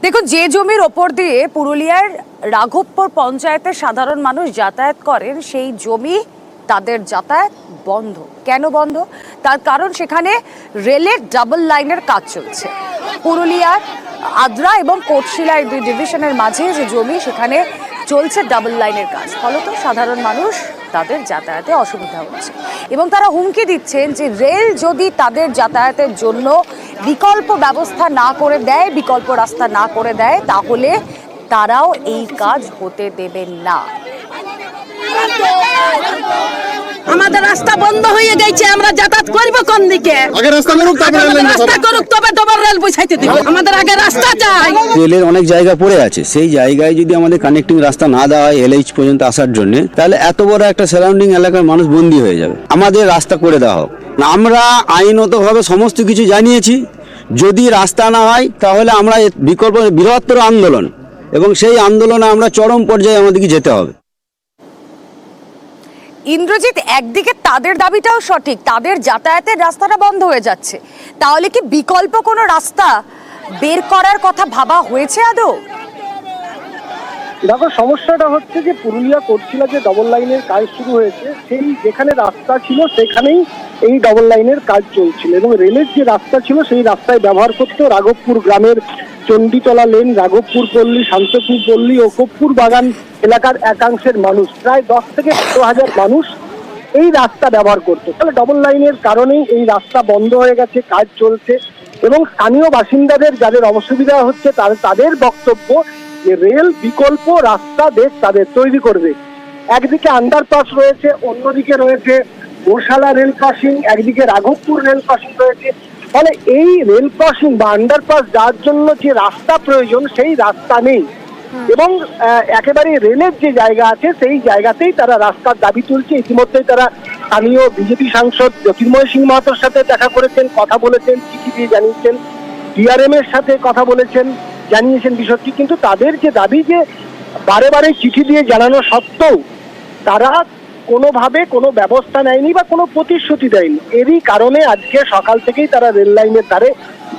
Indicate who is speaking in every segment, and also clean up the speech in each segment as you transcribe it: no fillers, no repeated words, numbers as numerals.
Speaker 1: দেখুন, যে জমির ওপর দিয়ে পুরুলিয়ার রাঘবপুর পঞ্চায়েতের সাধারণ মানুষ যাতায়াত করেন, সেই জমি তাদের যাতায়াত বন্ধ। কেন বন্ধ? তার কারণ সেখানে রেলের ডাবল লাইনের কাজ চলছে। পুরুলিয়ার আদ্রা এবং কোটশিলা এই দুই ডিভিশনের মাঝে যে জমি, সেখানে চলছে ডাবল লাইনের কাজ। ফলত সাধারণ মানুষ তাদের যাতায়াতে অসুবিধা হচ্ছে এবং তারা হুমকি দিচ্ছেন যে রেল যদি তাদের যাতায়াতের জন্য বিকল্প ব্যবস্থা না করে দেয়, বিকল্প রাস্তা না করে দেয়, তাহলে তারাও এই কাজ হতে দেবেন না।
Speaker 2: আমাদের রাস্তা বন্ধ হয়ে গেছে, আমরা যাতায়াত করব কোন দিকে?
Speaker 3: আগে রাস্তা করুক, তারপরে
Speaker 2: রাস্তা করুক, তবে ডবল রেল বসাইতে দিব। আমাদের আগে রাস্তা চাই।
Speaker 4: রেলের অনেক জায়গা পড়ে আছে, সেই জায়গায় যদি আমাদের কানেক্টিং রাস্তা না দেওয়া হয় এলএইচ পর্যন্ত আসার জন্য, তাহলে এত বড় একটা সারাউন্ডিং এলাকার মানুষ বন্দী হয়ে যাবে। আমাদের রাস্তা করে দেওয়া হোক। আমরা আইনতভাবে সমস্ত কিছু জানিয়েছি, যদি রাস্তা না হয় তাহলে আমরা বিকল্প বৃহত্তর আন্দোলন, এবং সেই আন্দোলনে আমরা চরম পর্যায়ে আমাদেরকে যেতে হবে।
Speaker 1: ইন্দ্রজিৎ, একদিকে তাদের দাবিটাও সঠিক, তাদের যাতায়াতের রাস্তাটা বন্ধ হয়ে যাচ্ছে, তাহলে কি বিকল্প কোনো রাস্তা বের করার কথা ভাবা হয়েছে আদৌ?
Speaker 5: দেখো, সমস্যাটা হচ্ছে যে পুরুলিয়া কোটশিলা যে ডবল লাইনের কাজ শুরু হয়েছে, সেই যেখানে রাস্তা ছিল সেখানেই এই ডবল লাইনের কাজ চলছিল, এবং রেলের যে রাস্তা ছিল সেই রাস্তায় ব্যবহার করতো রাঘবপুর গ্রামের চণ্ডীতলা লেন, রাঘবপুর পল্লী, শান্তপুর পল্লী ও কপ্পুর বাগান এলাকার একাংশের মানুষ, প্রায় 10 থেকে 12,000 মানুষ এই রাস্তা ব্যবহার করতো। তাহলে ডবল লাইনের কারণেই এই রাস্তা বন্ধ হয়ে গেছে, কাজ চলছে, এবং স্থানীয় বাসিন্দাদের যাদের অসুবিধা হচ্ছে তাদের বক্তব্য যে রেল বিকল্প রাস্তা দেশ তাদের তৈরি করবে। একদিকে আন্ডারপাস রয়েছে, অন্যদিকে রয়েছে গোশালা রেল ক্রসিং, একদিকে রাঘবপুর রেল ক্রসিং রয়েছে। ফলে এই রেল ক্রসিং বা আন্ডারপাস যার জন্য যে রাস্তা প্রয়োজন সেই রাস্তা নেই, এবং একেবারে রেলের যে জায়গা আছে সেই জায়গাতেই তারা রাস্তার দাবি তুলছে। ইতিমধ্যেই তারা স্থানীয় বিজেপি সাংসদ জ্যোতির্ময় সিং মাহাতোর সাথে দেখা করেছেন, কথা বলেছেন, চিঠি দিয়ে জানিয়েছেন, ডিআরএম এর সাথে কথা বলেছেন, জানিয়েছেন বিষয়টি। কিন্তু তাদের যে দাবি, যে বারে বারে চিঠি দিয়ে জানানো সত্ত্বেও তারা কোনোভাবে কোনো ব্যবস্থা নেয়নি বা কোনো প্রতিশ্রুতি দেয়নি। এরই কারণে আজকে সকাল থেকেই তারা রেল লাইনের ধারে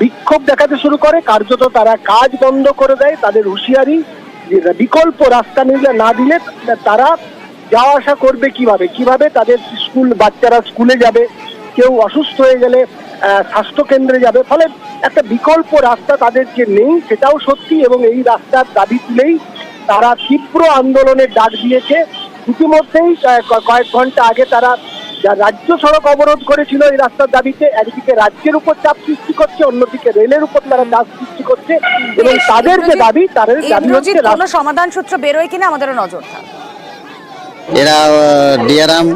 Speaker 5: বিক্ষোভ দেখাতে শুরু করে, কার্যত তারা কাজ বন্ধ করে দেয়। তাদের হুঁশিয়ারি যে বিকল্প রাস্তা না দিলে তারা যাওয়া আসা করবে কিভাবে তাদের বাচ্চারা স্কুলে যাবে, কেউ অসুস্থ হয়ে গেলে স্বাস্থ্য কেন্দ্রে যাবে। ফলে একটা বিকল্প রাস্তা তাদের যে নেই সেটাও সত্যি, এবং এই রাস্তার দাবি তুলেই তারা তীব্র আন্দোলনের ডাক দিয়েছে। ইতিমধ্যেই কয়েক ঘন্টা আগে তারা রাজ্য সড়ক অবরোধ করেছিল এই রাস্তার দাবিতে। একদিকে রাজ্যের উপর চাপ সৃষ্টি করছে, অন্যদিকে রেলের উপর তারা চাপ সৃষ্টি করছে, এবং তাদের যে দাবি, তাদের দাবি হচ্ছে
Speaker 1: কোনো সমাধান সূত্র বেরোয় কিনা আমাদেরও নজর থাকবে।
Speaker 6: এরা ডিআরএম,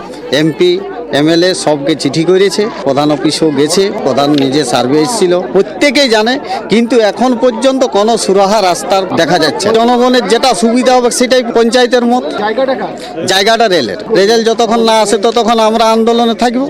Speaker 6: এমপি, এমএলএ সবকে চিঠি করেছে, প্রধান অফিসেও গেছে, প্রধান নিজে সার্ভে এসেছিল, প্রত্যেকেই জানে, কিন্তু এখন পর্যন্ত কোনো সুরাহা রাস্তার দেখা যাচ্ছে। জনগণের যেটা সুবিধা হবে সেটাই পঞ্চায়েতের মত। জায়গাটা রেলের। রেল যতক্ষণ না আসে ততক্ষণ আমরা আন্দোলনে থাকবো।